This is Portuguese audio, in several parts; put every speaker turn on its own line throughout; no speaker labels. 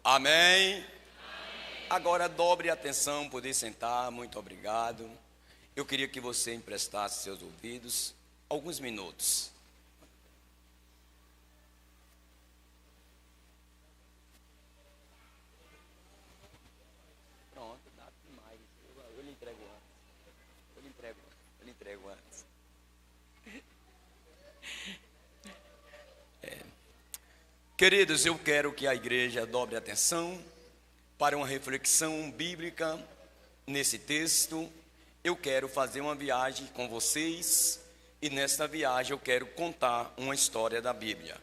Amém? Agora dobre a atenção, poder sentar, muito obrigado. Eu queria que você emprestasse seus ouvidos alguns minutos. Pronto, dá demais. Eu lhe entrego antes. Eu lhe entrego antes. Queridos, eu quero que a igreja dobre a atenção para uma reflexão bíblica nesse texto. Eu quero fazer uma viagem com vocês e nesta viagem eu quero contar uma história da Bíblia.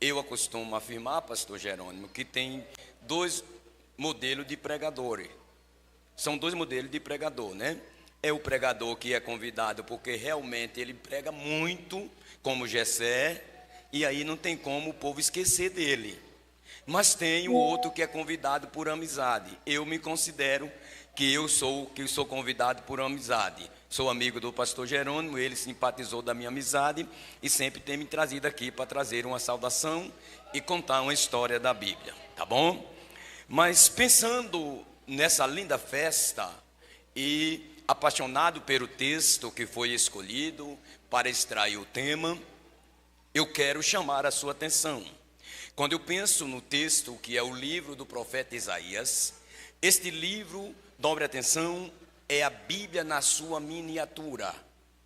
Eu acostumo afirmar, pastor Jerônimo, que tem dois modelos de pregadores. São dois modelos de pregador, né? É o pregador que é convidado porque realmente ele prega muito, como Jessé, e aí não tem como o povo esquecer dele. Mas tem o outro que é convidado por amizade. Eu me considero que eu sou convidado por amizade. Sou amigo do pastor Jerônimo, ele simpatizou da minha amizade e sempre tem me trazido aqui para trazer uma saudação e contar uma história da Bíblia, tá bom? Mas pensando nessa linda festa e apaixonado pelo texto que foi escolhido para extrair o tema, eu quero chamar a sua atenção. Quando eu penso no texto que é o livro do profeta Isaías, este livro, dobre atenção, é a Bíblia na sua miniatura.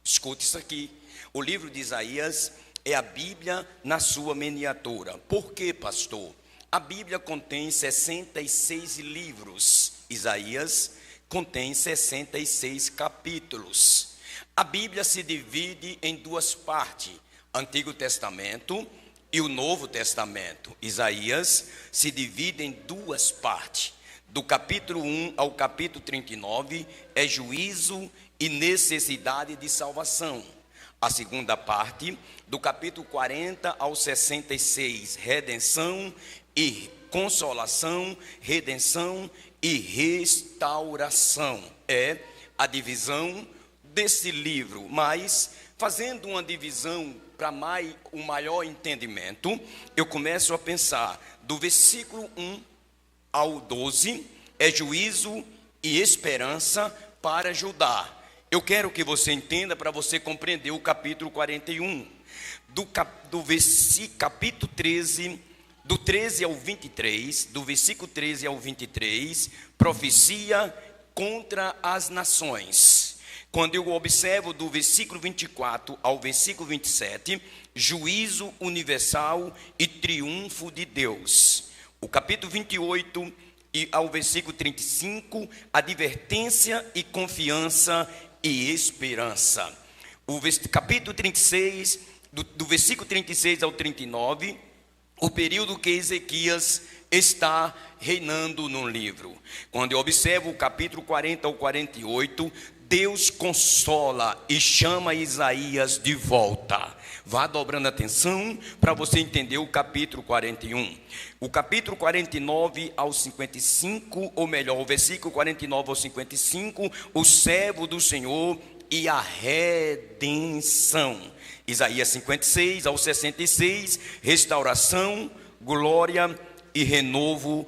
Escute isso aqui. O livro de Isaías é a Bíblia na sua miniatura. Por quê, pastor? A Bíblia contém 66 livros. Isaías contém 66 capítulos. A Bíblia se divide em duas partes: Antigo Testamento e o Novo Testamento. Isaías se divide em duas partes. Do capítulo 1 ao capítulo 39 é juízo e necessidade de salvação. A segunda parte, do capítulo 40 ao 66, redenção e consolação, redenção e restauração. É a divisão desse livro, mas fazendo uma divisão para o maior entendimento, eu começo a pensar do versículo 1 ao 12, é juízo e esperança para Judá. Eu quero que você entenda para você compreender o capítulo 41. Capítulo 13, do 13 ao 23, do versículo 13 ao 23, profecia contra as nações. Quando eu observo do versículo 24 ao versículo 27, juízo universal e triunfo de Deus. O capítulo 28 e ao versículo 35, advertência e confiança e esperança. O capítulo 36, do versículo 36 ao 39, o período que Ezequias está reinando no livro. Quando eu observo o capítulo 40 ao 48, Deus consola e chama Isaías de volta. Vá dobrando atenção para você entender o capítulo 41. O capítulo 49 ao 55, ou melhor, o versículo 49 ao 55, o servo do Senhor e a redenção. Isaías 56 ao 66, restauração, glória e renovo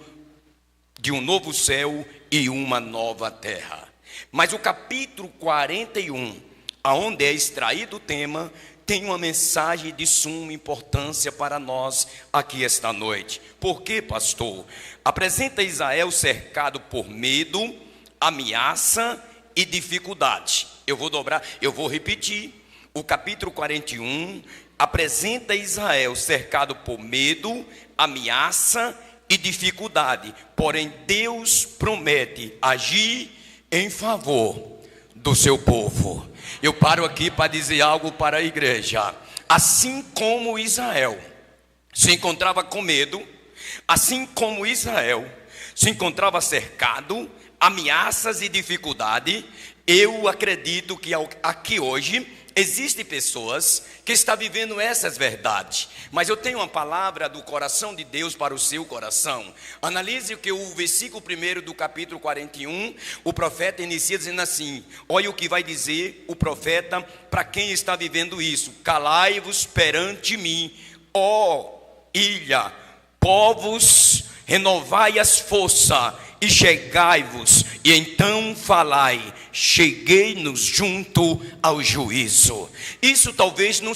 de um novo céu e uma nova terra. Mas o capítulo 41, aonde é extraído o tema, tem uma mensagem de suma importância para nós aqui esta noite. Por quê, pastor? Apresenta Israel cercado por medo, ameaça e dificuldade. Eu vou repetir. O capítulo 41 apresenta Israel cercado por medo, ameaça e dificuldade. Porém, Deus promete agir em favor do seu povo. Eu paro aqui para dizer algo para a igreja. Assim como Israel se encontrava com medo, assim como Israel se encontrava cercado, ameaças e dificuldade, eu acredito que aqui hoje existem pessoas que estão vivendo essas verdades, mas eu tenho uma palavra do coração de Deus para o seu coração. Analise o que o versículo 1 do capítulo 41, o profeta inicia dizendo assim: olha o que vai dizer o profeta para quem está vivendo isso: calai-vos perante mim, ó ilha, povos renovai as forças e chegai-vos, e então falai, cheguei-nos junto ao juízo. Isso talvez não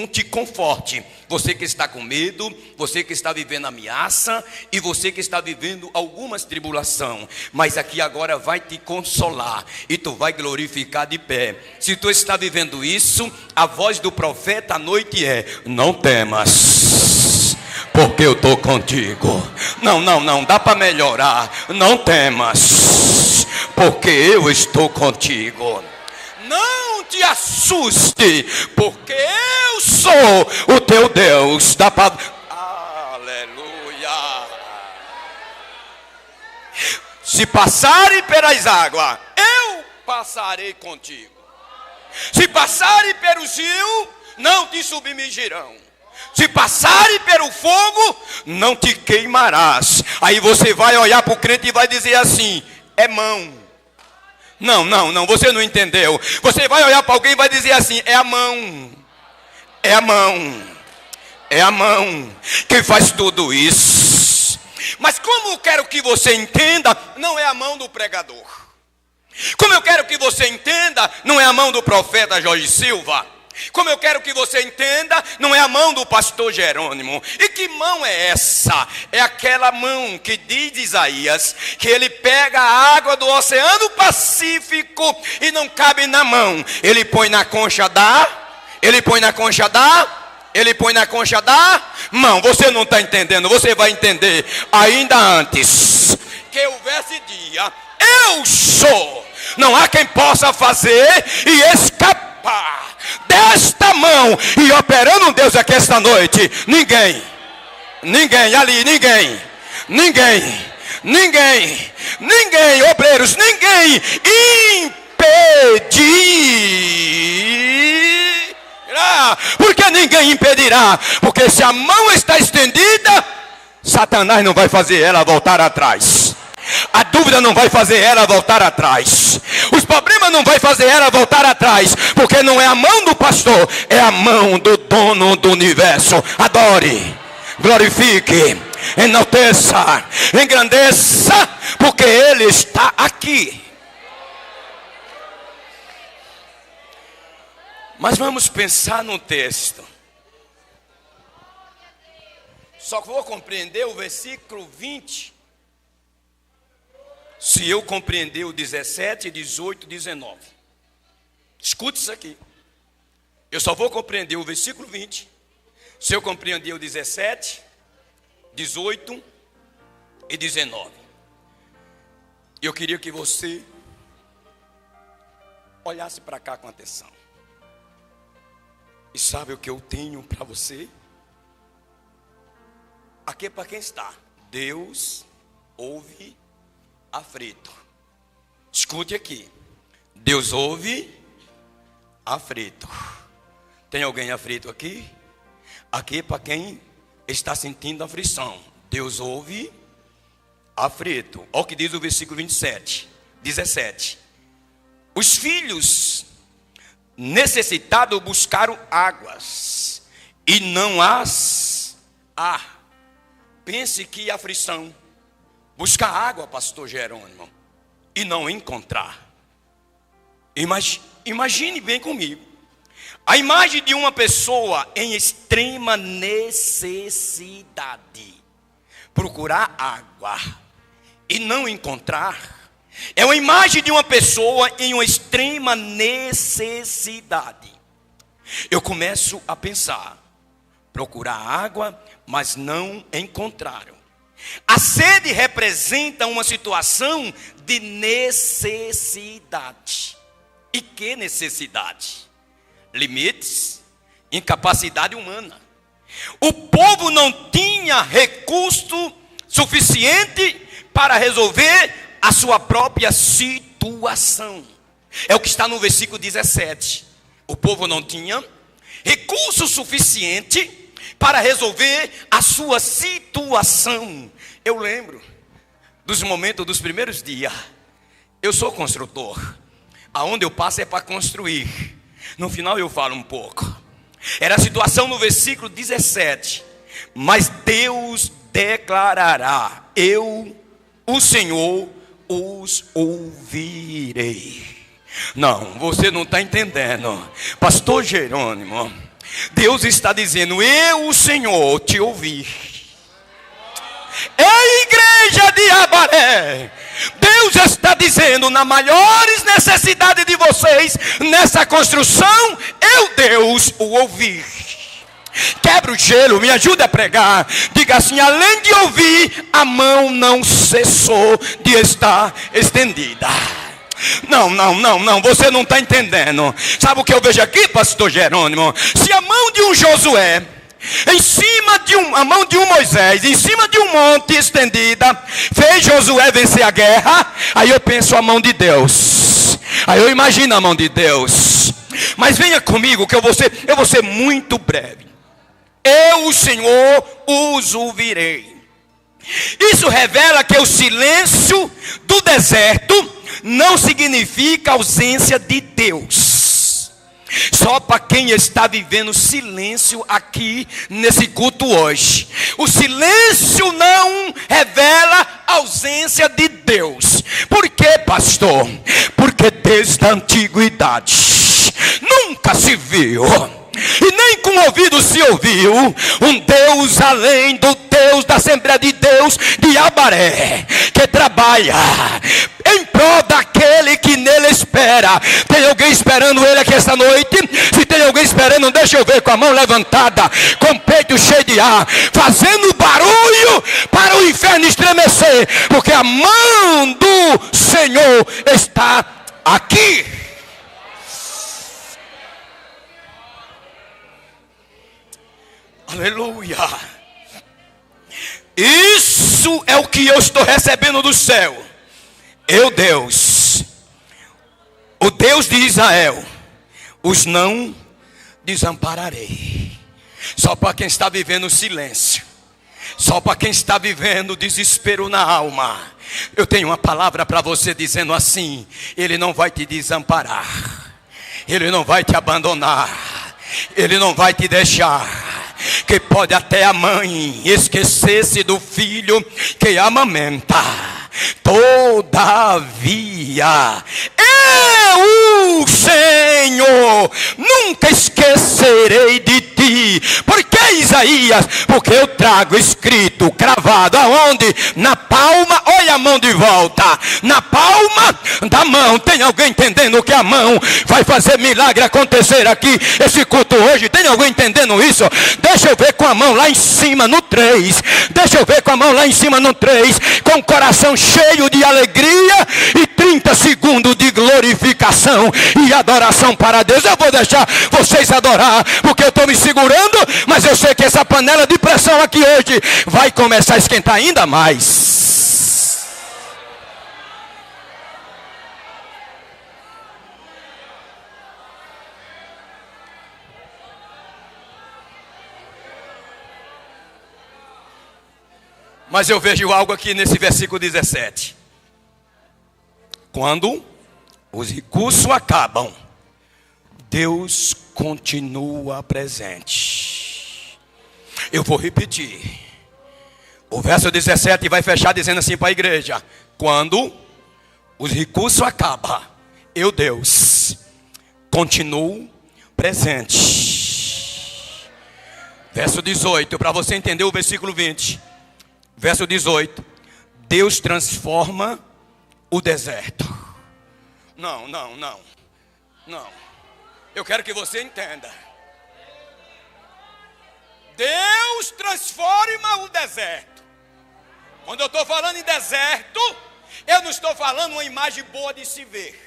te conforte, você que está com medo, você que está vivendo ameaça, e você que está vivendo algumas tribulação, mas aqui agora vai te consolar, e tu vai glorificar de pé. Se tu está vivendo isso, a voz do profeta à noite é: não temas, porque eu estou contigo. Não, dá para melhorar. Não temas, porque eu estou contigo. Não te assuste, porque eu sou o teu Deus. Dá para... Aleluia. Se passarem pelas águas, eu passarei contigo. Se passarem pelos rios, não te submergirão. Se passarem pelo fogo, não te queimarás. Aí você vai olhar para o crente e vai dizer assim: é mão. Não, você não entendeu. Você vai olhar para alguém e vai dizer assim: é a mão. É a mão. É a mão que faz tudo isso. Mas como eu quero que você entenda, não é a mão do pregador. Como eu quero que você entenda, não é a mão do profeta Jorge Silva. Como eu quero que você entenda, não é a mão do pastor Jerônimo. E que mão é essa? É aquela mão que diz Isaías que ele pega a água do Oceano Pacífico e não cabe na mão. Ele põe na concha da mão. Você não está entendendo, você vai entender ainda antes que houvesse dia. Eu sou. Não há quem possa fazer e escapar desta mão. E operando Deus aqui esta noite, ninguém, obreiros, ninguém impedirá. Por que ninguém impedirá? Porque se a mão está estendida, Satanás não vai fazer ela voltar atrás. A dúvida não vai fazer ela voltar atrás. Os problemas não vai fazer ela voltar atrás. Porque não é a mão do pastor, é a mão do dono do universo. Adore, glorifique, enalteça, engrandeça, porque Ele está aqui. Mas vamos pensar no texto. Só que vou compreender o versículo 20. Se eu compreender o 17, 18, 19. Escute isso aqui. Eu só vou compreender o versículo 20. Se eu compreender o 17, 18 e 19. Eu queria que você olhasse para cá com atenção. E sabe o que eu tenho para você? Aqui é para quem está. Deus ouve aflito. Escute aqui. Deus ouve aflito. Tem alguém aflito aqui? Aqui é para quem está sentindo aflição. Deus ouve aflito. Olha o que diz o versículo 17. Os filhos necessitados buscaram águas e não as há. Pense que aflição. Buscar água, pastor Jerônimo, e não encontrar. Imagine bem comigo. A imagem de uma pessoa em extrema necessidade. Procurar água e não encontrar. É uma imagem de uma pessoa em uma extrema necessidade. Eu começo a pensar. Procurar água, mas não encontraram. A sede representa uma situação de necessidade. E que necessidade? Limites, incapacidade humana. O povo não tinha recurso suficiente para resolver a sua própria situação. É o que está no versículo 17. O povo não tinha recurso suficiente para resolver a sua situação. Eu lembro dos momentos dos primeiros dias. Eu sou construtor. Aonde eu passo é para construir. No final eu falo um pouco. Era a situação no versículo 17. Mas Deus declarará: eu, o Senhor, os ouvirei. Não, você não está entendendo, pastor Jerônimo. Deus está dizendo: eu, o Senhor, te ouvi. Ei, igreja de Abaré, Deus está dizendo: na maiores necessidades de vocês, nessa construção, eu, Deus, o ouvi. Quebra o gelo, me ajude a pregar. Diga assim: além de ouvir, a mão não cessou de estar estendida. Não, você não está entendendo. Sabe o que eu vejo aqui, pastor Jerônimo? Se a mão de um Josué, em cima de a mão de um Moisés, em cima de um monte estendida, fez Josué vencer a guerra, aí eu penso a mão de Deus. Aí eu imagino a mão de Deus. Mas venha comigo que eu vou ser muito breve. Eu, o Senhor, os ouvirei. Isso revela que o silêncio do deserto não significa ausência de Deus. Só para quem está vivendo silêncio aqui nesse culto hoje. O silêncio não revela ausência de Deus. Por quê, pastor? Porque desde a antiguidade nunca se viu, e nem com ouvido se ouviu, um Deus além do Deus da Assembleia de Deus de Abaré, que trabalha em prol daquele que nele espera. Tem alguém esperando ele aqui esta noite? Se tem alguém esperando, deixa eu ver com a mão levantada, com o peito cheio de ar, fazendo barulho para o inferno estremecer, porque a mão do Senhor está aqui. Aleluia. Isso é o que eu estou recebendo do céu. Eu, Deus, o Deus de Israel, os não desampararei. Só para quem está vivendo silêncio, só para quem está vivendo desespero na alma, eu tenho uma palavra para você dizendo assim: Ele não vai te desamparar, Ele não vai te abandonar, Ele não vai te deixar. Que pode até a mãe esquecer-se do filho que amamenta, todavia eu, o Senhor, nunca esquecerei de ti. Por que, Isaías? Porque eu trago escrito, cravado, aonde? Na palma. Olha a mão de volta, na palma da mão. Tem alguém entendendo que a mão vai fazer milagre acontecer aqui, esse culto hoje? Tem alguém entendendo isso? Deixa eu ver com a mão lá em cima no 3. Deixa eu ver com a mão lá em cima no 3. Com o coração cheio de alegria e 30 segundos de glorificação e adoração para Deus. Eu vou deixar vocês adorar, porque eu estou me segurando, mas eu sei que essa panela de pressão aqui hoje vai começar a esquentar ainda mais. Mas eu vejo algo aqui nesse versículo 17. Quando os recursos acabam, Deus continua presente. Eu vou repetir. O verso 17 vai fechar dizendo assim para a igreja: quando os recursos acabam, eu, Deus, continuo presente. Verso 18, para você entender o versículo 20. Verso 18: Deus transforma o deserto. Não. Eu quero que você entenda. Deus transforma o deserto. Quando eu estou falando em deserto, eu não estou falando uma imagem boa de se ver.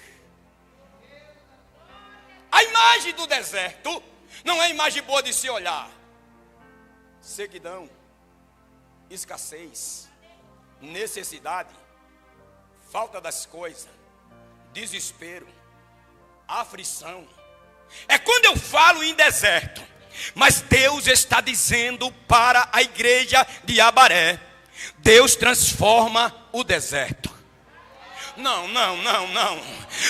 A imagem do deserto não é imagem boa de se olhar. Sequidão, escassez, necessidade, falta das coisas, desespero, aflição. É quando eu falo em deserto. Mas Deus está dizendo para a igreja de Abaré: Deus transforma o deserto. Não.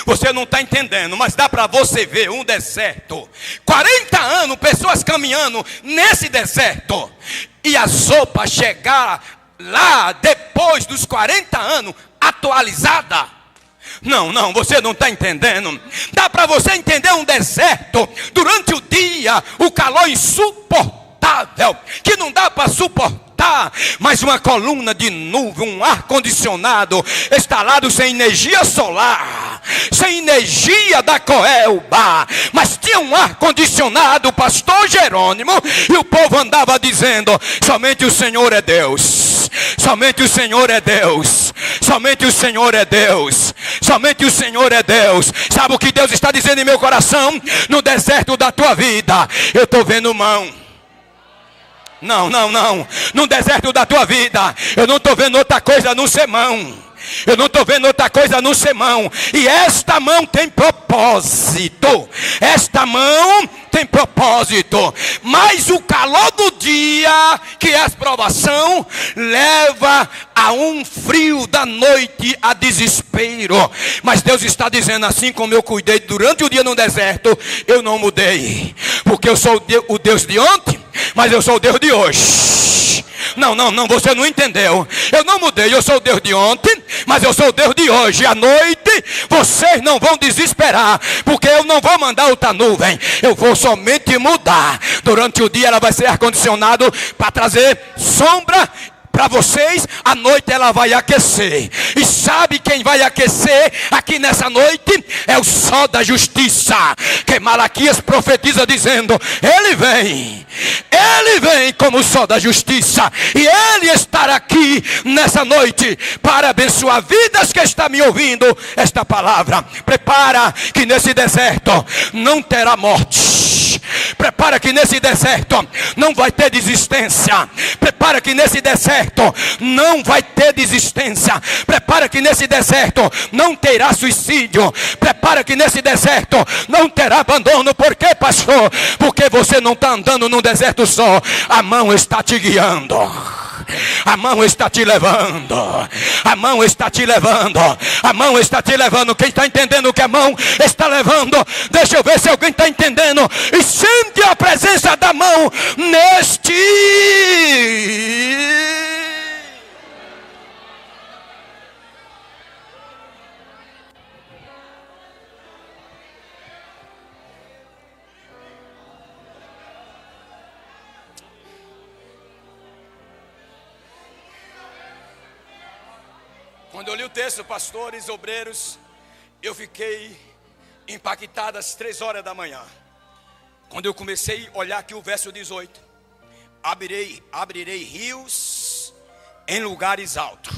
Você não está entendendo, mas dá para você ver um deserto. 40 anos, pessoas caminhando nesse deserto. e a sopa chegar lá depois dos 40 anos atualizada? Não, você não está entendendo. Dá para você entender um deserto durante o dia, o calor insuportável, que não dá para suportar, mas uma coluna de nuvem, um ar-condicionado instalado sem energia solar, sem energia da Coelba, mas tinha um ar-condicionado, pastor Jerônimo, e o povo andava dizendo: somente o Senhor é Deus, somente o Senhor é Deus, somente o Senhor é Deus, somente o Senhor é Deus. Sabe o que Deus está dizendo em meu coração? No deserto da tua vida, eu estou vendo mão. Não. No deserto da tua vida, eu não estou vendo outra coisa a não ser mão. Eu não estou vendo outra coisa a não ser mão. E esta mão tem propósito. Esta mão tem propósito. Mas o calor do dia, que é a provação, leva a um frio da noite, a desespero. Mas Deus está dizendo: assim como eu cuidei durante o dia no deserto, eu não mudei. Porque eu sou o Deus de ontem, mas eu sou o Deus de hoje. Não, você não entendeu. Eu não mudei, eu sou o Deus de ontem, mas eu sou o Deus de hoje. À noite, vocês não vão desesperar, porque eu não vou mandar outra nuvem. Eu vou somente mudar. Durante o dia ela vai ser ar-condicionado para trazer sombra para vocês. À noite ela vai aquecer. E sabe quem vai aquecer aqui nessa noite? É o sol da justiça, que Malaquias profetiza dizendo: ele vem como o sol da justiça, e ele estará aqui nessa noite para abençoar vidas que estão me ouvindo esta palavra. Prepara que nesse deserto não terá morte. Prepara que nesse deserto não vai ter desistência. Prepara que nesse deserto não vai ter desistência. Prepara que nesse deserto não terá suicídio. Prepara que nesse deserto não terá abandono. Por quê, pastor? Porque você não está andando num deserto só. A mão está te guiando. A mão está te levando. A mão está te levando. A mão está te levando. Quem está entendendo o que a mão está levando? Deixa eu ver se alguém está entendendo. E sente a presença da mão neste. Quando eu li o texto, pastores, obreiros, eu fiquei impactado às 3 horas da manhã. Quando eu comecei a olhar aqui o verso 18: abrirei rios em lugares altos,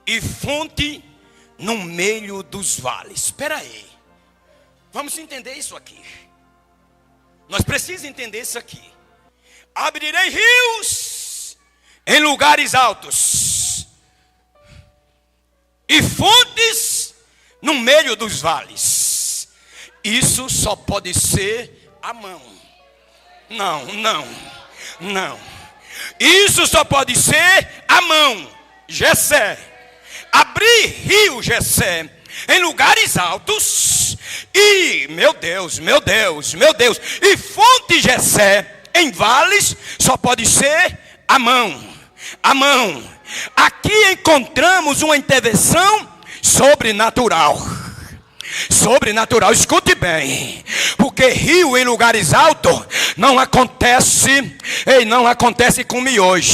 e fonte no meio dos vales. Espera aí, vamos entender isso aqui. Nós precisamos entender isso aqui. Abrirei rios em lugares altos, e fontes no meio dos vales. Isso só pode ser a mão. Não. Isso só pode ser a mão. Jessé. Abrir rio, Jessé, em lugares altos. E, meu Deus. E fonte, Jessé, em vales, só pode ser a mão. A mão. Aqui encontramos uma intervenção sobrenatural. Sobrenatural, escute bem. Porque rio em lugares altos não acontece com miojo.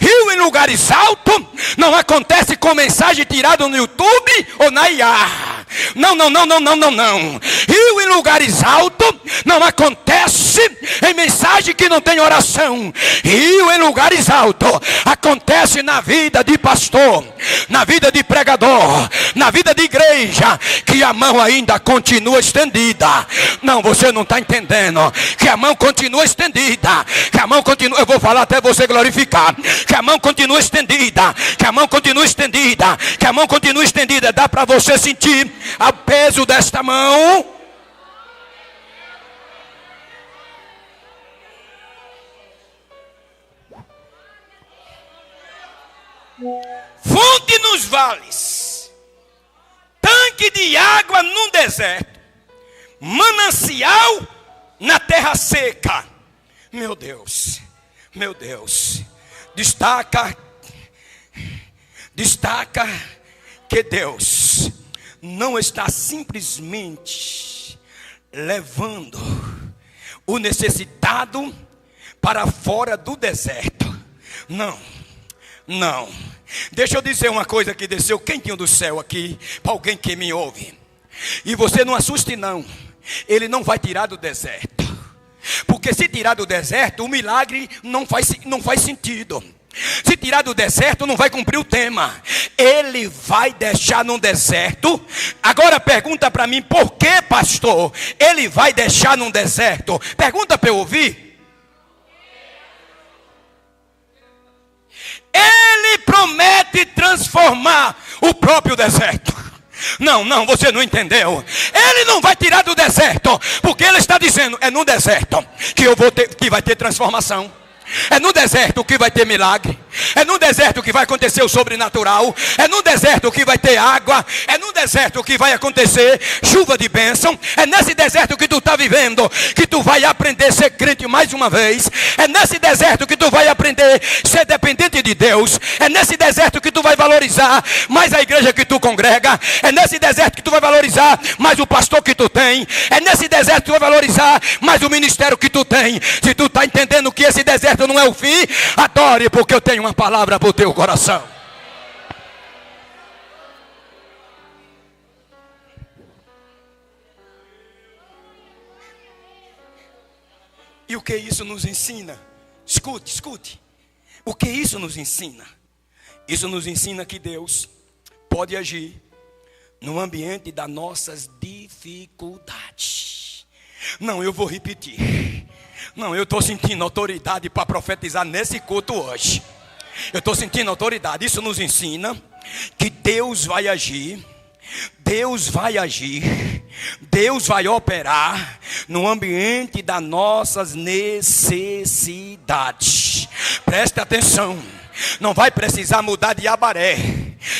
Rio em lugares altos não acontece com mensagem tirada no YouTube ou na IA. Não. Rio em lugares altos não acontece em mensagem que não tem oração. Rio em lugares altos acontece na vida de pastor, na vida de pregador, na vida de igreja, que a mão ainda continua estendida. Não, você não está entendendo. Que a mão continua estendida. Que a mão continua, eu vou falar até você glorificar. Que a mão continua estendida. Que a mão continua estendida. Que a mão continua estendida. Dá para você sentir o peso desta mão? Fonte nos vales, tanque de água num deserto, manancial na terra seca. Meu Deus, Meu Deus, destaca que Deus não está simplesmente levando o necessitado para fora do deserto. Não. Deixa eu dizer uma coisa que desceu quentinho do céu aqui, para alguém que me ouve. E você não assuste não, Ele não vai tirar do deserto. Porque se tirar do deserto, o milagre não faz sentido. Se tirar do deserto, não vai cumprir o tema. Ele vai deixar no deserto. Agora pergunta para mim, por que, pastor? Ele vai deixar no deserto. Pergunta para eu ouvir. Ele promete transformar o próprio deserto. Não, você não entendeu. Ele não vai tirar do deserto, porque ele está dizendo, é no deserto que vai ter transformação. É no deserto que vai ter milagre. É no deserto que vai acontecer o sobrenatural. É no deserto que vai ter água. É no deserto que vai acontecer chuva de bênção. É nesse deserto que tu está vivendo que tu vai aprender a ser crente mais uma vez. É nesse deserto que tu vai aprender a ser dependente de Deus. É nesse deserto que tu vai valorizar mais a igreja que tu congrega. É nesse deserto que tu vai valorizar mais o pastor que tu tem. É nesse deserto que tu vai valorizar mais o ministério que tu tem. Se tu está entendendo que esse deserto não é o fim, adore, porque eu tenho uma palavra para o teu coração. E o que isso nos ensina? Escute. O que isso nos ensina? Isso nos ensina que Deus pode agir no ambiente das nossas dificuldades. Não, eu vou repetir. Não, eu estou sentindo autoridade para profetizar nesse culto hoje. Eu estou sentindo autoridade. Isso nos ensina que Deus vai agir. Deus vai operar no ambiente das nossas necessidades. Preste atenção. Não vai precisar mudar de Abaré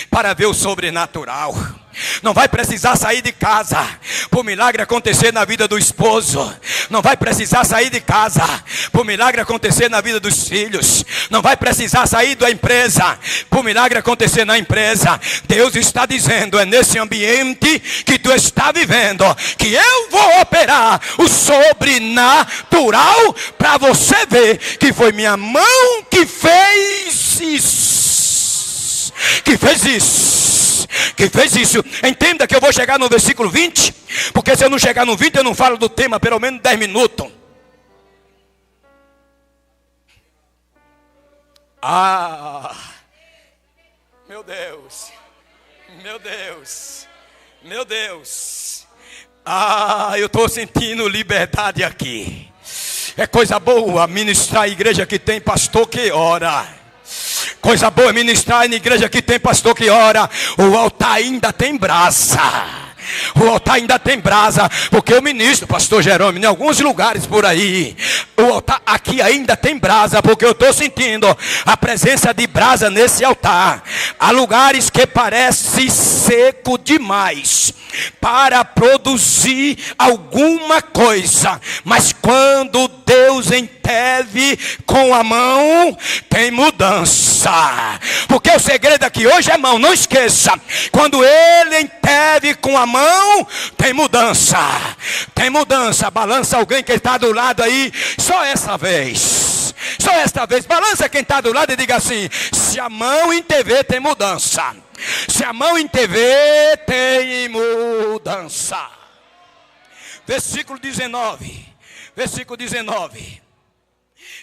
para ver o sobrenatural. Não vai precisar sair de casa para o milagre acontecer na vida do esposo. Não vai precisar sair de casa para o milagre acontecer na vida dos filhos. Não vai precisar sair da empresa para o milagre acontecer na empresa. Deus está dizendo, é nesse ambiente que tu está vivendo que eu vou operar o sobrenatural para você ver que foi minha mão que fez isso. Que fez isso. Entenda que eu vou chegar no versículo 20, porque se eu não chegar no 20 eu não falo do tema pelo menos 10 minutos. Meu Deus. Eu estou sentindo liberdade aqui. É coisa boa ministrar a igreja que tem pastor que ora. Coisa boa ministrar na igreja que tem pastor que ora. O altar ainda tem brasa. Porque eu ministro, pastor Jerônimo, em alguns lugares por aí. O altar aqui ainda tem brasa, porque eu estou sentindo a presença de brasa nesse altar. Há lugares que parece seco demais para produzir alguma coisa, mas quando Deus enteve com a mão, tem mudança. Porque o segredo aqui hoje é mão, não esqueça. Quando Ele enteve com a mão, tem mudança. Balança alguém que está do lado aí, só esta vez. Balança quem está do lado e diga assim: se a mão intervir, tem mudança. Se a mão intervir, tem mudança. Versículo 19.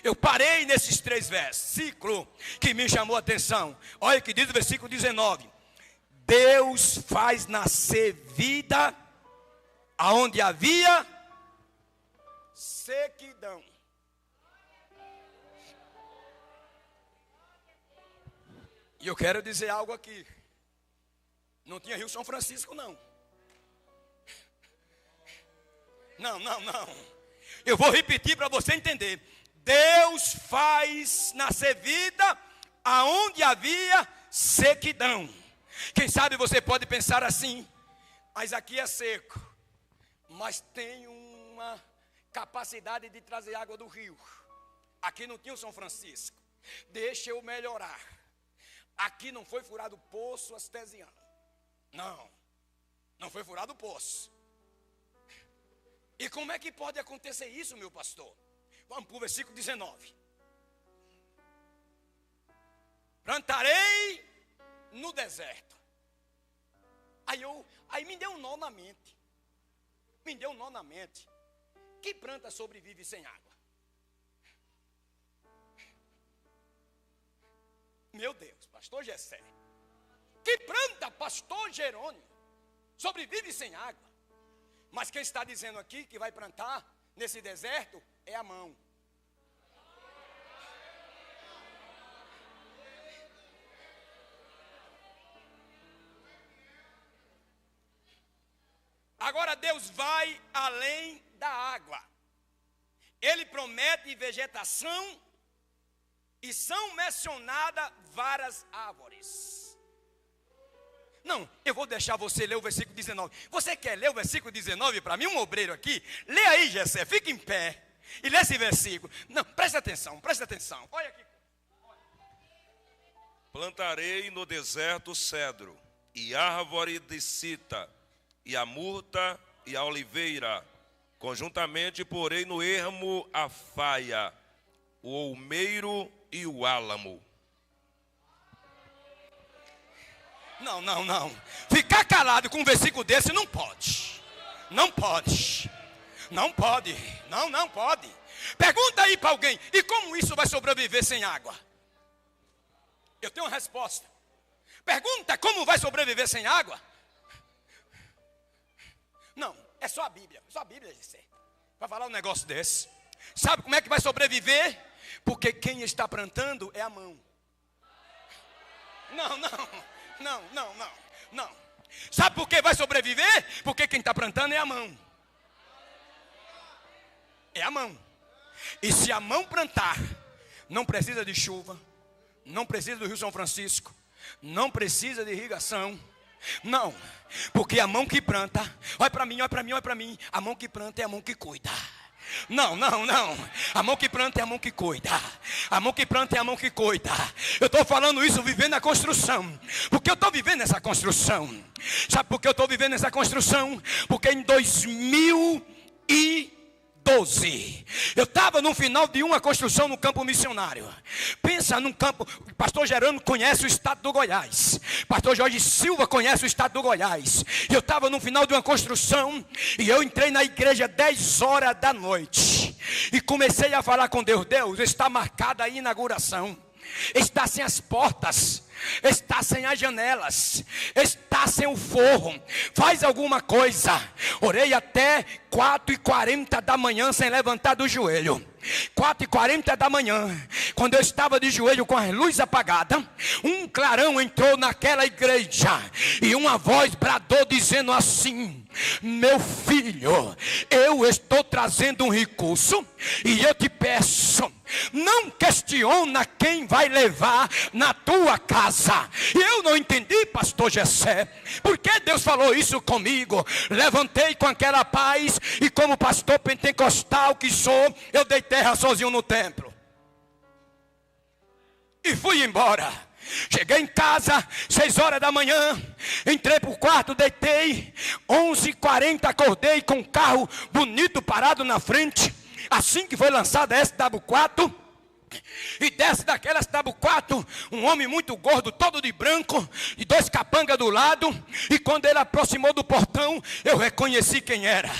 Eu parei nesses 3 versículos que me chamou a atenção. Olha o que diz o versículo 19. Deus faz nascer vida aonde havia sequidão. E eu quero dizer algo aqui. Não tinha Rio São Francisco, não. Não. Eu vou repetir para você entender. Deus faz nascer vida aonde havia sequidão. Quem sabe você pode pensar assim: mas aqui é seco, mas tem uma capacidade de trazer água do rio. Aqui não tinha o São Francisco. Deixa eu melhorar. Aqui não foi furado o poço artesiano. Não foi furado o poço. E como é que pode acontecer isso, meu pastor? Vamos para o versículo 19. Plantarei no deserto. Aí me deu um nó na mente. Que planta sobrevive sem água? Meu Deus, pastor Gessé. Que planta, pastor Jerônimo, sobrevive sem água? Mas quem está dizendo aqui que vai plantar nesse deserto é a mão. Agora Deus vai além da água. Ele promete vegetação e são mencionadas várias árvores. Não, eu vou deixar você ler o versículo 19. Você quer ler o versículo 19 para mim? Um obreiro aqui? Lê aí, Gessé, fica em pé e lê esse versículo. Não, presta atenção. Olha aqui.
Plantarei no deserto cedro, e árvore de cita, e a murta e a oliveira. Conjuntamente porei no ermo a faia, o olmeiro e o álamo.
Não. Ficar calado com um versículo desse não pode. Não pode. Pergunta aí para alguém: e como isso vai sobreviver sem água? Eu tenho uma resposta. Pergunta como vai sobreviver sem água? Não, é só a Bíblia. Gessé, para falar um negócio desse. Sabe como é que vai sobreviver? Porque quem está plantando é a mão. Não. Sabe por que vai sobreviver? Porque quem está plantando é a mão. É a mão. E se a mão plantar, não precisa de chuva, não precisa do Rio São Francisco, não precisa de irrigação. Não, porque a mão que planta, olha para mim, a mão que planta é a mão que cuida. Não. A mão que planta é a mão que cuida. Eu estou falando isso vivendo a construção. Porque eu estou vivendo essa construção. Sabe por que eu estou vivendo essa construção? Porque em 2012 eu estava no final de uma construção no campo missionário. Pensa num campo. O pastor Gerando conhece o estado do Goiás. Pastor Jorge Silva conhece o estado do Goiás. Eu estava no final de uma construção e eu entrei na igreja 10 horas da noite e comecei a falar com Deus. Deus, está marcada a inauguração. Está sem as portas, está sem as janelas, está sem o forro. Faz alguma coisa. Orei até 4h40 da manhã sem levantar do joelho. 4h40 da manhã, quando eu estava de joelho com as luzes apagadas, um clarão entrou naquela igreja e uma voz bradou dizendo assim: meu filho, eu estou trazendo um recurso e eu te peço, não questiona quem vai levar na tua casa. Eu não entendi, pastor Gessé, por que Deus falou isso comigo. Levantei com aquela paz e como pastor pentecostal que sou, eu dei terra sozinho no templo e fui embora. Cheguei em casa 6 horas da manhã, entrei para o quarto, deitei. 11h40 acordei com um carro bonito parado na frente. Assim que foi lançada a SW4, e desce daquela SW4 um homem muito gordo, todo de branco, e 2 capangas do lado. E quando ele aproximou do portão, eu reconheci quem era.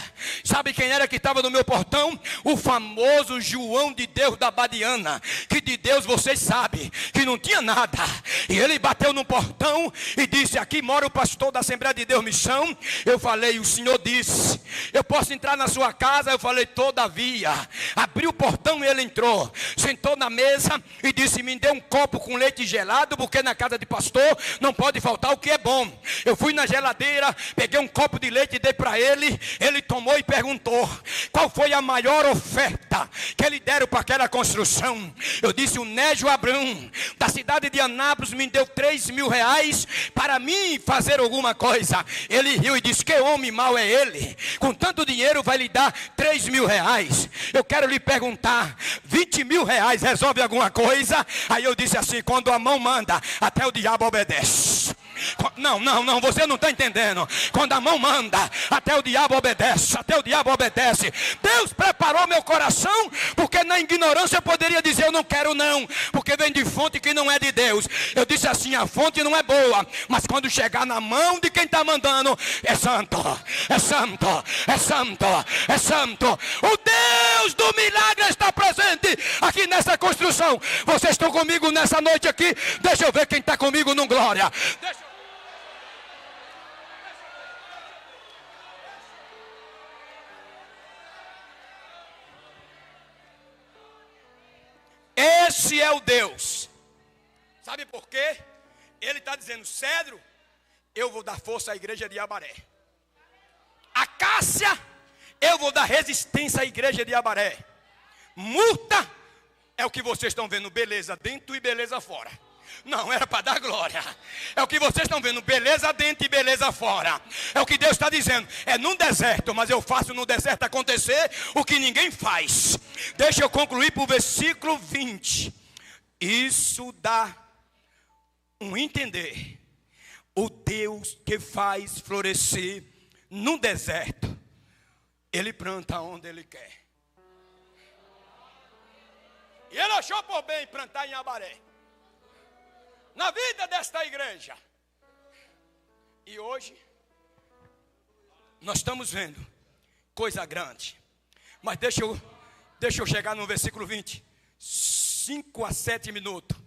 Sabe quem era que estava no meu portão? O famoso João de Deus da Badiana, que de Deus vocês sabem que não tinha nada. E ele bateu no portão e disse: aqui mora o pastor da Assembleia de Deus Missão. Eu falei: o senhor disse, eu posso entrar na sua casa? Eu falei: todavia. Abriu o portão e ele entrou, sentou na na mesa e disse: me dê um copo com leite gelado, porque na casa de pastor não pode faltar o que é bom. Eu fui na geladeira, peguei um copo de leite e dei para ele. Ele tomou e perguntou: qual foi a maior oferta que ele deram para aquela construção? Eu disse: o Négio Abrão, da cidade de Anápolis, me deu 3 mil reais para mim fazer alguma coisa. Ele riu e disse: que homem mau é ele? Com tanto dinheiro vai lhe dar 3 mil reais. Eu quero lhe perguntar: 20 mil reais resolve alguma coisa? Aí eu disse assim: quando a mão manda, até o diabo obedece. Não, você não está entendendo. Quando a mão manda, até o diabo obedece, até o diabo obedece. Deus preparou meu coração, porque na ignorância eu poderia dizer: eu não quero não, porque vem de fonte que não é de Deus. Eu disse assim: a fonte não é boa, mas quando chegar na mão de quem está mandando, é santo, é santo, é santo, é santo. O Deus do milagre está presente aqui nessa construção. Vocês estão comigo nessa noite aqui? Deixa eu ver quem está comigo no glória. Esse é o Deus. Sabe por quê? Ele está dizendo: Cedro, eu vou dar força à igreja de Abaré. Acácia, eu vou dar resistência à igreja de Abaré. Murta é o que vocês estão vendo, beleza dentro e beleza fora. Não, era para dar glória. É o que vocês estão vendo, beleza dentro e beleza fora. É o que Deus está dizendo. É num deserto, mas eu faço no deserto acontecer o que ninguém faz. Deixa eu concluir para o versículo 20. Isso dá um entender. O Deus que faz florescer no deserto, Ele planta onde Ele quer. E Ele achou por bem plantar em Abaré, na vida desta igreja. E hoje nós estamos vendo coisa grande. Mas deixa eu chegar no versículo 20. 5 a 7 minutos.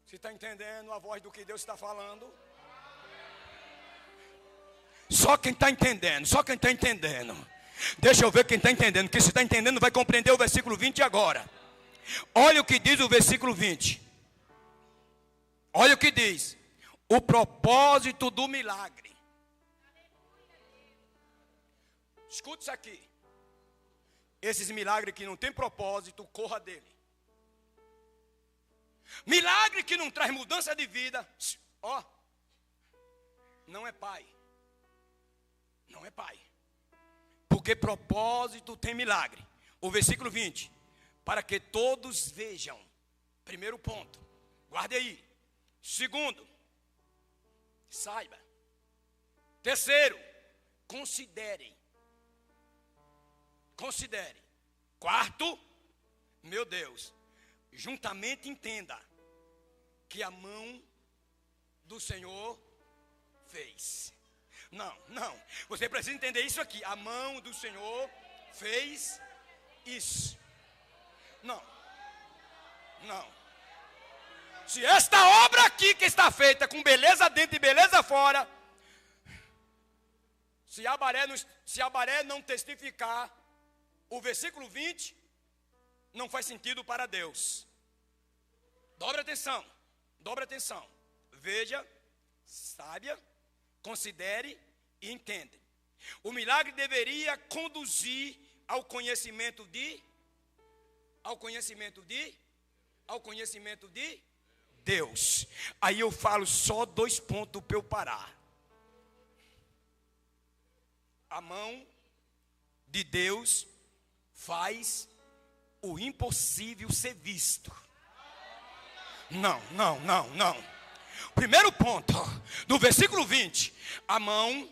Você está entendendo a voz do que Deus está falando? Só quem está entendendo, só quem está entendendo. Deixa eu ver quem está entendendo. Que se está entendendo vai compreender o versículo 20 agora. Olha o que diz o versículo 20. Olha o que diz: o propósito do milagre. Escute isso aqui. Esses milagres que não tem propósito, corra dele. Milagre que não traz mudança de vida, ó, não é pai. Não é pai. Porque propósito tem milagre. O versículo 20. Para que todos vejam. Primeiro ponto. Guarde aí. Segundo, saiba. Terceiro, considere. Considere. Quarto, meu Deus, juntamente entenda que a mão do Senhor fez. Não, você precisa entender isso aqui. A mão do Senhor fez isso. Não. Se esta obra aqui que está feita com beleza dentro e beleza fora, se Abaré não testificar o versículo 20, não faz sentido para Deus. Dobre atenção. Veja, saiba, considere e entenda. O milagre deveria conduzir ao conhecimento de Deus. Aí eu falo só 2 pontos para eu parar. A mão de Deus faz o impossível ser visto. Não. Primeiro ponto, no versículo 20. A mão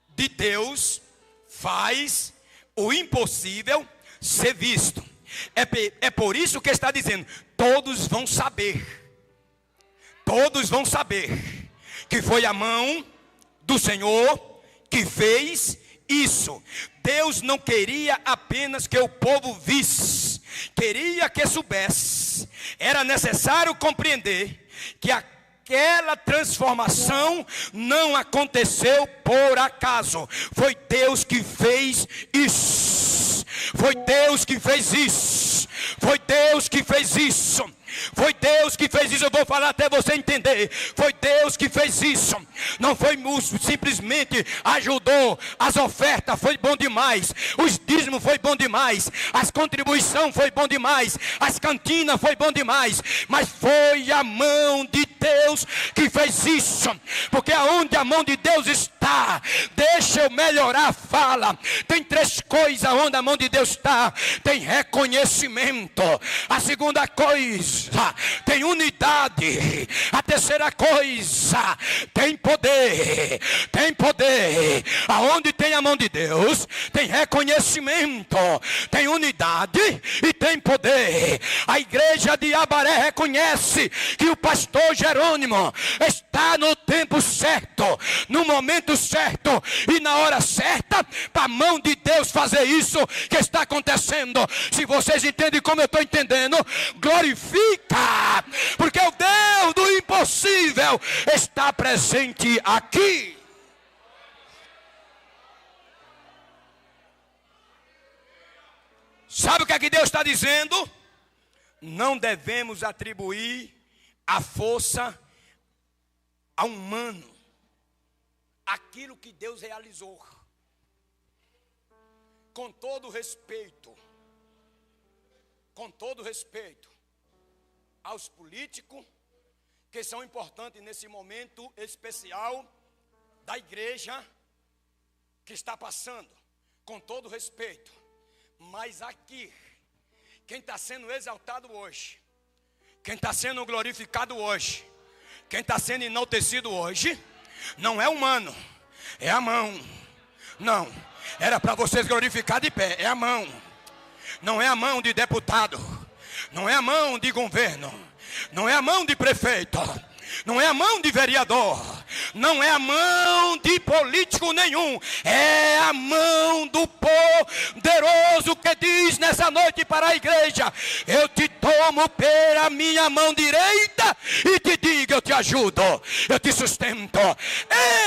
de Deus faz o impossível ser visto. É por isso que está dizendo: todos vão saber que foi a mão do Senhor que fez isso. Deus não queria apenas que o povo visse, queria que soubesse. Era necessário compreender que aquela transformação não aconteceu por acaso. Foi Deus que fez isso. Foi Deus que fez isso. Foi Deus que fez isso. Eu vou falar até você entender. Foi Deus que fez isso. Não foi simplesmente ajudou. As ofertas foi bom demais. Os dízimos foi bom demais. As contribuições foi bom demais. As cantinas foi bom demais. Mas foi a mão de Deus que fez isso. Porque aonde a mão de Deus está, deixa eu melhorar a fala. Tem 3 coisas onde a mão de Deus está. Tem reconhecimento. A segunda coisa, tem unidade. A terceira coisa, tem poder. Tem poder. Aonde tem a mão de Deus, tem reconhecimento, tem unidade e tem poder. A igreja de Abaré reconhece que o pastor Jerônimo está no tempo certo, no momento certo e na hora certa, para a mão de Deus fazer isso que está acontecendo. Se vocês entendem como eu estou entendendo, glorifica, porque o Deus do impossível está presente aqui. Sabe o que é que Deus está dizendo? Não devemos atribuir a força a um humano, aquilo que Deus realizou. Com todo respeito aos políticos que são importantes nesse momento especial da igreja que está passando, com todo respeito, mas aqui, quem está sendo exaltado hoje, quem está sendo glorificado hoje, quem está sendo enaltecido hoje, não é humano, é a mão. Não, era para vocês glorificar de pé, é a mão. Não é a mão de deputado, não é a mão de governo, não é a mão de prefeito, não é a mão de vereador, não é a mão de político nenhum, é a mão do poderoso que diz nessa noite para a igreja: eu te tomo pela minha mão direita e te digo, eu te ajudo, eu te sustento,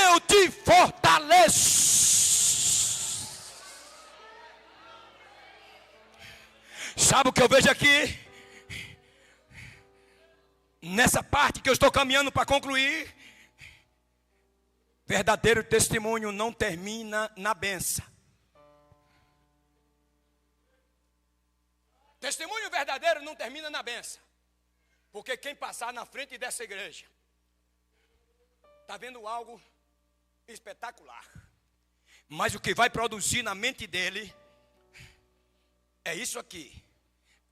eu te fortaleço. Sabe o que eu vejo aqui? Nessa parte que eu estou caminhando para concluir, verdadeiro testemunho não termina na benção. Testemunho verdadeiro não termina na benção. Porque quem passar na frente dessa igreja está vendo algo espetacular. Mas o que vai produzir na mente dele é isso aqui.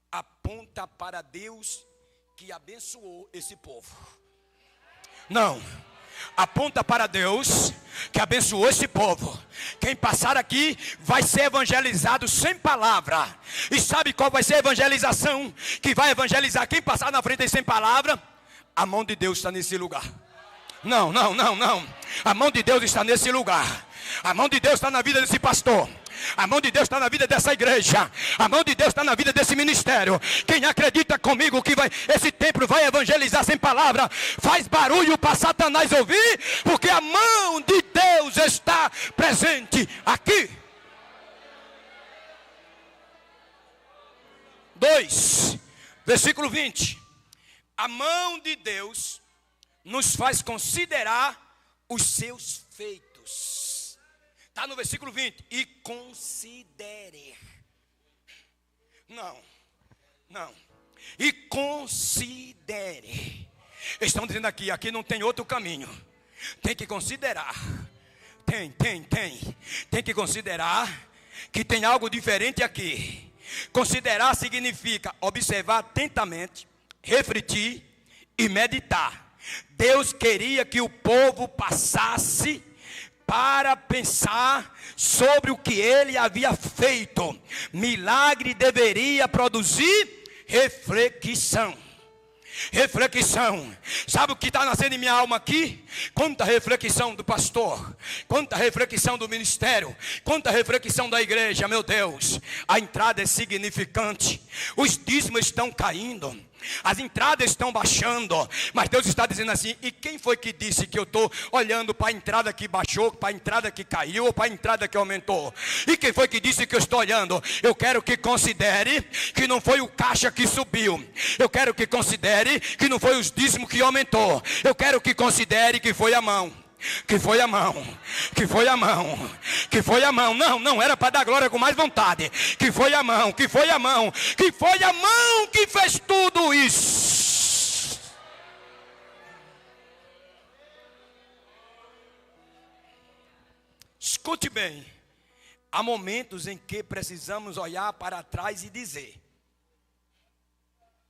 Aponta para Deus que abençoou esse povo. Não, aponta para Deus que abençoou esse povo. Quem passar aqui vai ser evangelizado sem palavra. E sabe qual vai ser a evangelização que vai evangelizar quem passar na frente sem palavra? A mão de Deus está nesse lugar. Não. A mão de Deus está nesse lugar. A mão de Deus está na vida desse pastor. A mão de Deus está na vida dessa igreja. A mão de Deus está na vida desse ministério. Quem acredita comigo que esse templo vai evangelizar sem palavra, faz barulho para Satanás ouvir, porque a mão de Deus está presente aqui. 2, versículo 20. A mão de Deus nos faz considerar os seus feitos. Está no versículo 20. E considere. Não. E considere. Estão dizendo aqui não tem outro caminho. Tem que considerar. Tem que considerar que tem algo diferente aqui. Considerar significa observar atentamente, refletir e meditar. Deus queria que o povo passasse para pensar sobre o que ele havia feito. Milagre deveria produzir reflexão. Sabe o que está nascendo em minha alma aqui? Quanta reflexão do pastor, quanta reflexão do ministério, quanta reflexão da igreja. Meu Deus, a entrada é significante. Os dízimos estão caindo. As entradas estão baixando, mas Deus está dizendo assim: e quem foi que disse que eu estou olhando para a entrada que baixou, para a entrada que caiu, ou para a entrada que aumentou? E quem foi que disse que eu estou olhando? Eu quero que considere que não foi o caixa que subiu. Eu quero que considere que não foi os dízimos que aumentou. Eu quero que considere que foi a mão. Que foi a mão, que foi a mão, que foi a mão. Não era para dar glória com mais vontade. Que foi a mão, que foi a mão, que foi a mão que fez tudo isso. Escute bem. Há momentos em que precisamos olhar para trás e dizer: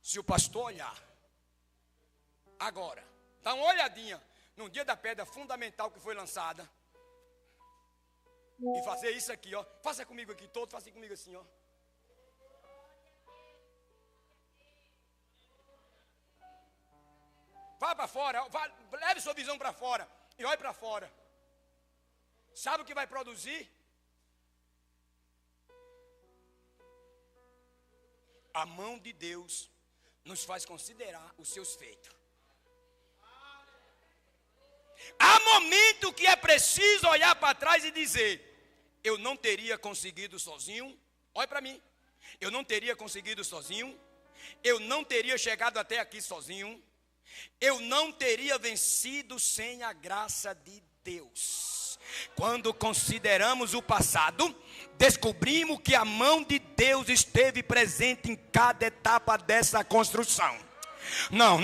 se o pastor olhar agora, dá uma olhadinha no dia da pedra fundamental que foi lançada, e fazer isso aqui, ó. Faça comigo aqui todo, faça comigo assim, ó. Vá para fora, leve sua visão para fora e olhe para fora. Sabe o que vai produzir? A mão de Deus nos faz considerar os seus feitos. Há momento que é preciso olhar para trás e dizer: eu não teria conseguido sozinho. Olha para mim. Eu não teria conseguido sozinho. Eu não teria chegado até aqui sozinho. Eu não teria vencido sem a graça de Deus. Quando consideramos o passado, descobrimos que a mão de Deus esteve presente em cada etapa dessa construção. Não.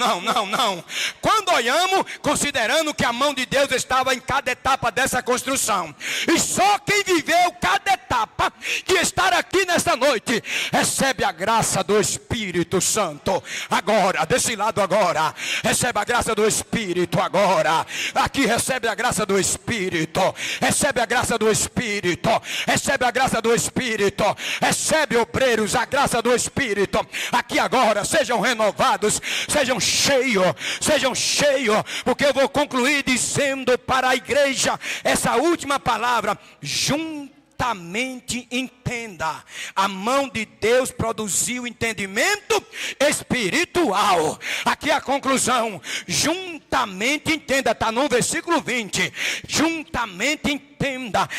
Quando olhamos, considerando que a mão de Deus estava em cada etapa dessa construção. E só quem viveu cada etapa que estar aqui nesta noite recebe a graça do Espírito Santo. Agora, desse lado agora, recebe a graça do Espírito agora. Aqui recebe a graça do Espírito. Recebe a graça do Espírito. Recebe a graça do Espírito. Recebe, obreiros, a graça do Espírito. Aqui agora, sejam renovados. Sejam cheios, porque eu vou concluir dizendo para a igreja essa última palavra: juntamente entenda. A mão de Deus produziu entendimento espiritual. Aqui é a conclusão: juntamente entenda, está no versículo 20. Juntamente entenda.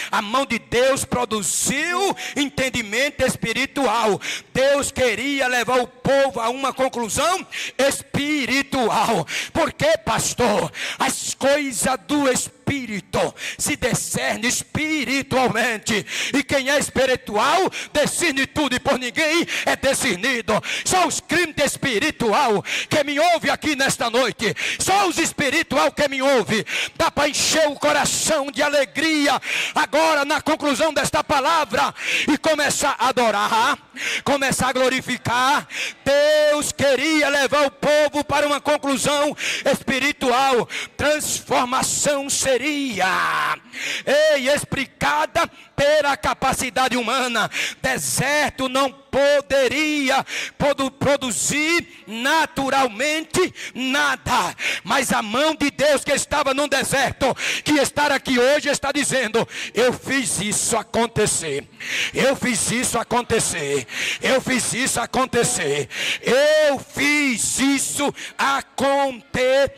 A mão de Deus produziu entendimento espiritual. Deus queria levar o povo a uma conclusão espiritual. Por quê, pastor? As coisas do Espírito se discernem espiritualmente. E quem é espiritual discerne tudo, e por ninguém é discernido. Só os crentes espiritual que me ouve aqui nesta noite, só os espiritual que me ouve, dá para encher o coração de alegria agora na conclusão desta palavra e começar a adorar, começar a glorificar. Deus queria levar o povo para uma conclusão espiritual. Transformação seria explicada pela capacidade humana. Deserto não poderia produzir naturalmente nada, mas a mão de Deus que estava no deserto, que estar aqui hoje, está dizendo: eu fiz isso acontecer, eu fiz isso acontecer, eu fiz isso acontecer, eu fiz isso acontecer.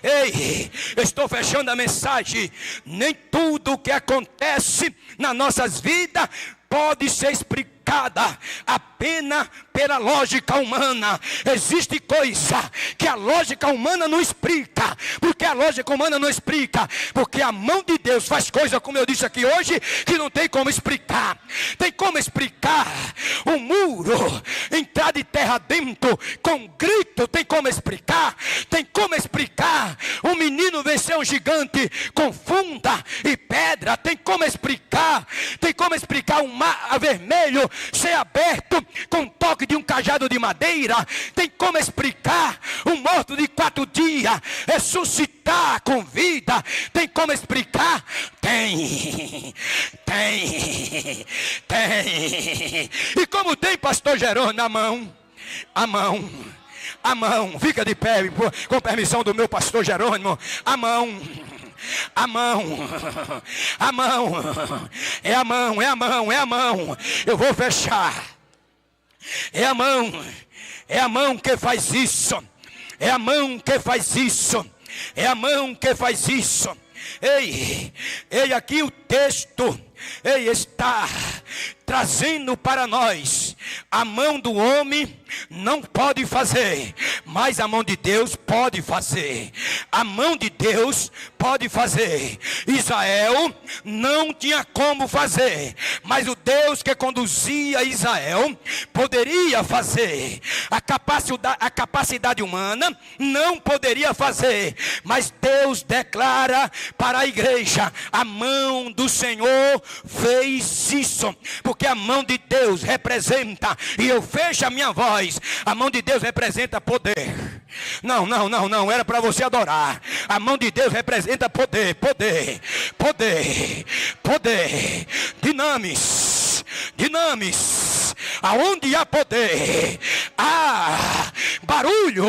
Ei, estou fechando a mensagem. Nem tudo que acontece nas nossas vidas pode ser explicada apenas pela lógica humana. Existe coisa que a lógica humana não explica. Porque a lógica humana não explica, porque a mão de Deus faz coisa, como eu disse aqui hoje, que não tem como explicar. Tem como explicar um muro entrar de terra dentro com grito? Tem como explicar? Tem como explicar um menino vencer um gigante com funda e pedra? Tem como explicar? Tem como explicar um mar vermelho ser aberto com toque de um cajado de madeira? Tem como explicar um morto de 4 dias ressuscitar com vida? Tem como explicar? Tem. E como tem, pastor Jerônimo? A mão, fica de pé, com permissão do meu pastor Jerônimo. A mão, é a mão. Eu vou fechar. É a mão
É a mão que faz isso. É a mão que faz isso. É a mão que faz isso. Ei, aqui o texto, está trazendo para nós: a mão do homem não pode fazer, mas a mão de Deus pode fazer. A mão de Deus pode fazer. Israel não tinha como fazer, mas o Deus que conduzia Israel poderia fazer. A capacidade humana não poderia fazer, mas Deus declara para a igreja: a mão do Senhor fez isso. Porque a mão de Deus representa, e eu fecho a minha voz, a mão de Deus representa poder. Não, era para você adorar. A mão de Deus representa poder. Dinamis. Aonde há poder, há barulho.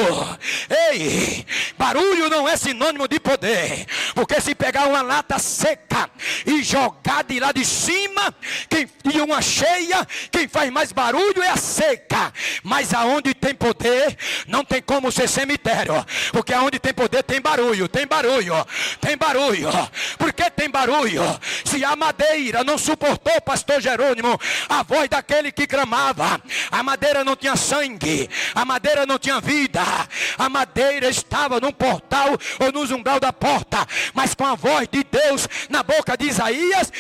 Barulho não é sinônimo de poder. Porque se pegar uma lata seca e jogar de lá de cima, e uma cheia, quem faz mais barulho é a seca. Mas aonde tem poder, não tem como ser cemitério. Porque aonde tem poder tem barulho. Por que tem barulho? Se a madeira não suportou, pastor Jerônimo, a voz daquele que clamava, a madeira não tinha sangue, a madeira não tinha vida, a madeira estava num portal ou no umbral da porta, mas com a voz de Deus na boca de Isaías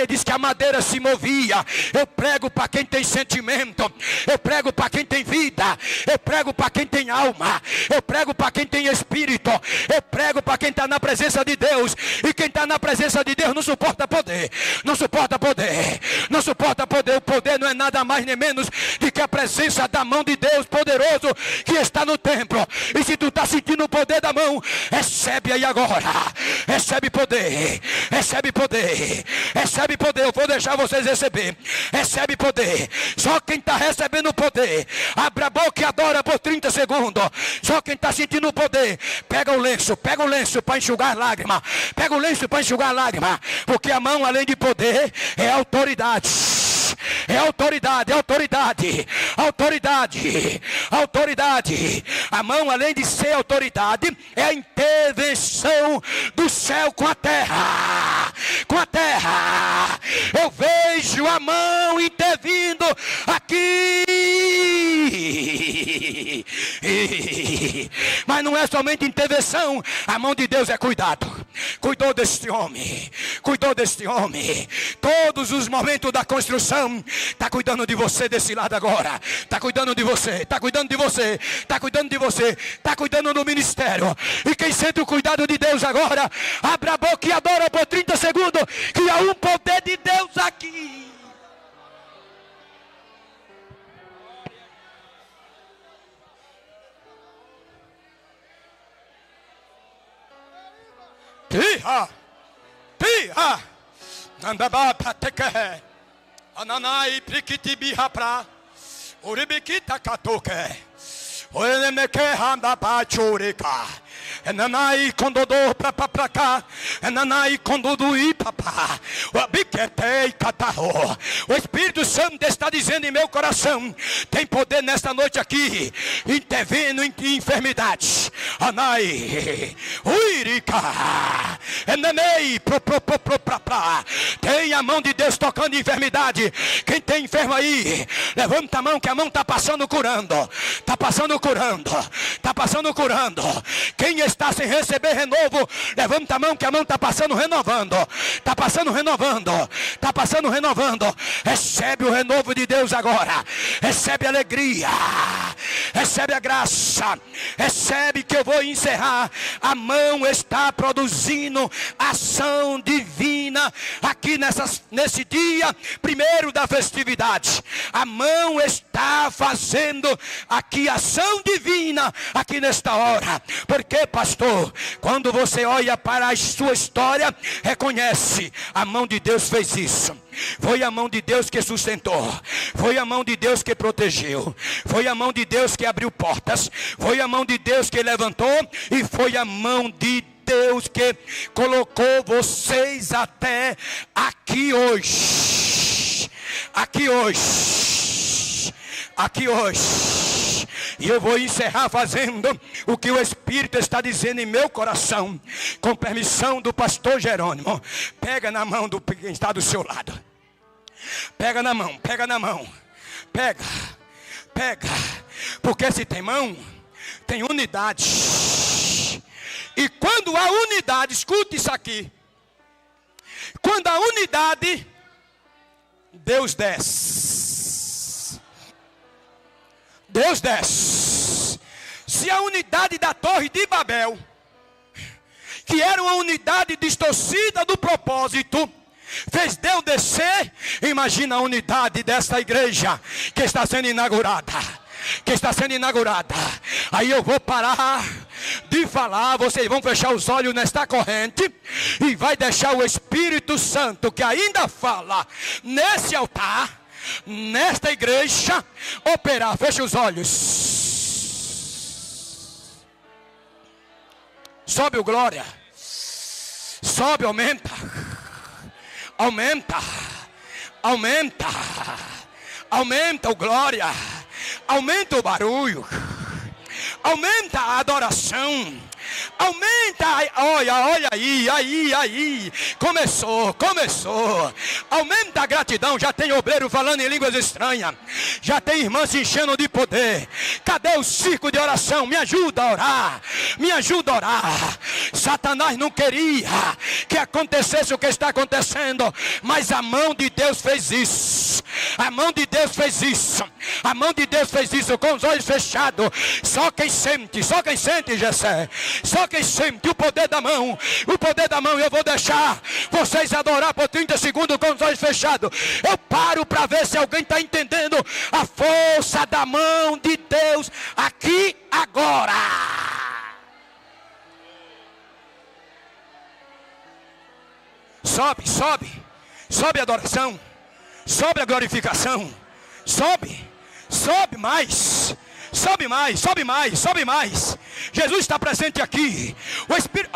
disse que a madeira se movia. Eu prego para quem tem sentimento, eu prego para quem tem vida, eu prego para quem tem alma, eu prego para quem tem espírito, eu prego para quem está na presença de Deus. E quem está na presença de Deus não suporta poder. O poder não é nada mais nem menos do que a presença da mão de Deus poderoso que está no templo. E se tu está sentindo o poder da mão, recebe aí agora. Recebe poder. Eu vou deixar vocês receber. Recebe poder. Só quem está recebendo poder, abre a boca e adora por 30 segundos. Só quem está sentindo o poder, pega o lenço para enxugar lágrima. Porque a mão, além de poder, é autoridade. A mão, além de ser autoridade, é a intervenção do céu com a terra. Eu vejo a mão intervindo aqui. Mas não é somente intervenção. A mão de Deus é cuidado. Cuidou deste homem. Todos os momentos da construção, está cuidando de você desse lado agora. Está cuidando de você. Está cuidando do ministério. E quem sente o cuidado de Deus agora, abre a boca e adora por 30 segundos, que há um poder de Deus aqui. Piha, Nandabata Teke, Ananai Prikitibiha Pra, Uribikita Katoke, Oelemeke Handabachurika. Enanai condodor pra cá, enanai condoduí papá, o abiquetei catarro. O Espírito Santo está dizendo em meu coração: tem poder nesta noite aqui, intervindo em enfermidades. Anai, uirica, enanei, tem a mão de Deus tocando em enfermidade. Quem tem enfermo aí, levanta a mão, que a mão está passando curando. Quem está sem receber renovo, levanta a mão, que a mão está passando renovando. Recebe o renovo de Deus agora. Recebe a alegria, recebe a graça, recebe, que eu vou encerrar. A mão está produzindo ação divina aqui nesse dia primeiro da festividade. A mão está fazendo aqui ação divina aqui nesta hora. Porque, pastor, quando você olha para a sua história, reconhece: a mão de Deus fez isso. Foi a mão de Deus que sustentou, foi a mão de Deus que protegeu, foi a mão de Deus que abriu portas, foi a mão de Deus que levantou, e foi a mão de Deus que colocou vocês até aqui hoje. E eu vou encerrar fazendo o que o Espírito está dizendo em meu coração, com permissão do pastor Jerônimo. Pega na mão do quem está do seu lado. Pega na mão, pega na mão. Pega, pega. Porque se tem mão, tem unidade. E quando a unidade, escute isso aqui. Quando a unidade, Deus desce. Deus desce. Se a unidade da Torre de Babel, que era uma unidade distorcida do propósito, fez Deus descer, imagina a unidade desta igreja que está sendo inaugurada. Aí eu vou parar de falar, vocês vão fechar os olhos nesta corrente e vai deixar o Espírito Santo, que ainda fala nesse altar, nesta igreja, operar. Fecha os olhos. Sobe o glória. Sobe, aumenta. Aumenta. Aumenta. Aumenta o glória. Aumenta o barulho. Aumenta a adoração. Aumenta, olha aí, começou, aumenta a gratidão, já tem obreiro falando em línguas estranhas, já tem irmãs se enchendo de poder. Cadê o circo de oração? Me ajuda a orar, Satanás não queria que acontecesse o que está acontecendo, mas a mão de Deus fez isso, a mão de Deus fez isso com os olhos fechados. Só quem sente, Jessé, só quem sente o poder da mão, eu vou deixar vocês adorar por 30 segundos com os olhos fechados. Eu paro para ver se alguém está entendendo a força da mão de Deus aqui agora. Sobe a adoração, sobe a glorificação, sobe mais. Sobe mais. Jesus está presente aqui. O Espírito.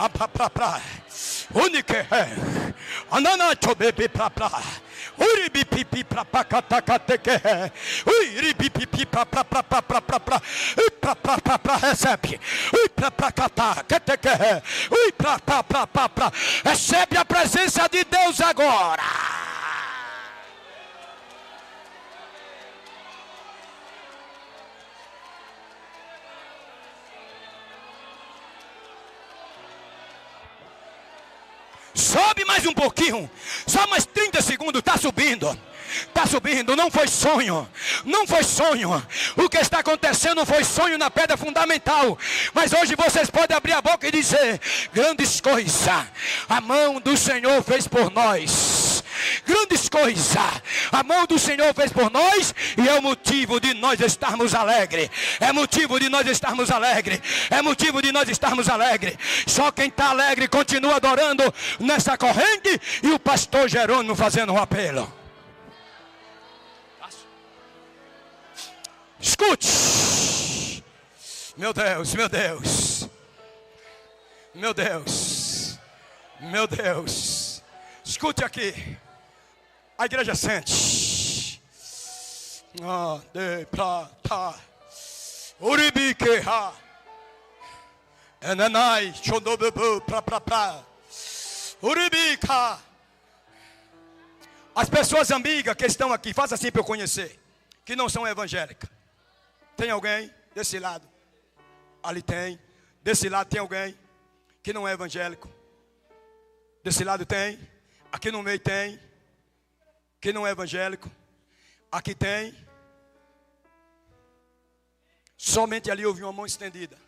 Recebe a presença de Deus agora. Sobe mais um pouquinho, só mais 30 segundos, está subindo, não foi sonho, o que está acontecendo foi sonho na pedra fundamental, mas hoje vocês podem abrir a boca e dizer, grandes coisas a mão do Senhor fez por nós, grandes coisas a mão do Senhor fez por nós, e é o motivo de nós estarmos alegres, só quem está alegre continua adorando nessa corrente, e o pastor Jerônimo fazendo um apelo. Escute, meu Deus, escute aqui, a igreja sente. As pessoas amigas que estão aqui, faça assim para eu conhecer, que não são evangélicas. Tem alguém desse lado? Ali tem. Desse lado tem alguém que não é evangélico? Desse lado tem. Aqui no meio tem. Que não é evangélico. Aqui tem. Somente ali eu vi uma mão estendida.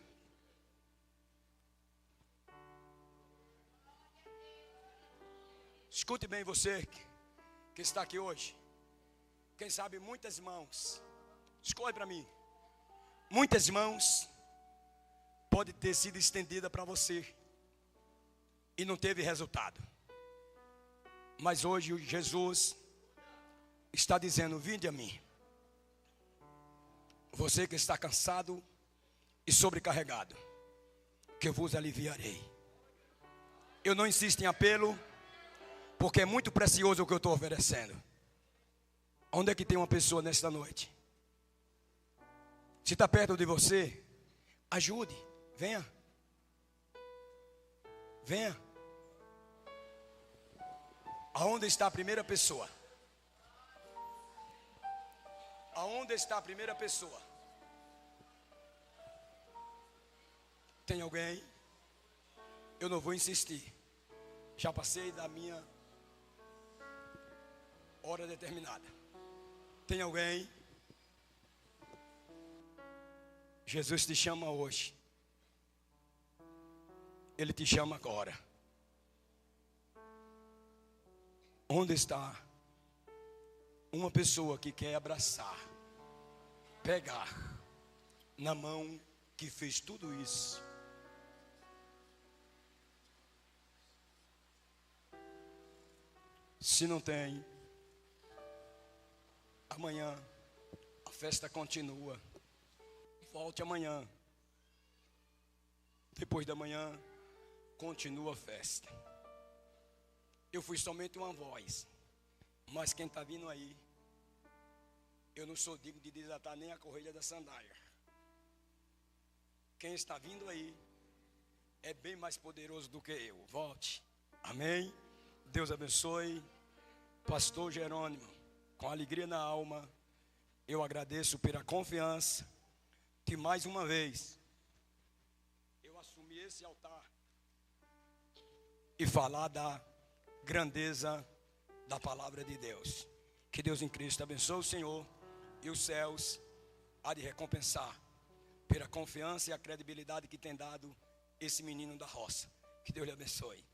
Escute bem você que está aqui hoje. Quem sabe muitas mãos. Escolhe para mim. Muitas mãos pode ter sido estendida para você e não teve resultado. Mas hoje Jesus está dizendo, vinde a mim. Você que está cansado e sobrecarregado, que eu vos aliviarei. Eu não insisto em apelo, porque é muito precioso o que eu estou oferecendo. Onde é que tem uma pessoa nesta noite Se está perto de você, ajude. Venha. Venha. Aonde está a primeira pessoa? Aonde está a primeira pessoa? Tem alguém? Eu não vou insistir. Já passei da minha hora determinada. Tem alguém? Jesus te chama hoje. Ele te chama agora. Onde está uma pessoa que quer abraçar, pegar na mão que fez tudo isso? Se não tem, amanhã a festa continua. Volte amanhã. Depois da manhã, continua a festa. Eu fui somente uma voz, mas quem está vindo aí, eu não sou digno de desatar nem a correia da sandália. Quem está vindo aí é bem mais poderoso do que eu. Volte. Amém. Deus abençoe. Pastor Jerônimo, com alegria na alma, eu agradeço pela confiança que mais uma vez eu assumi esse altar e falar da grandeza da palavra de Deus. Que Deus em Cristo abençoe o Senhor e os céus há de recompensar pela confiança e a credibilidade que tem dado esse menino da roça. Que Deus lhe abençoe.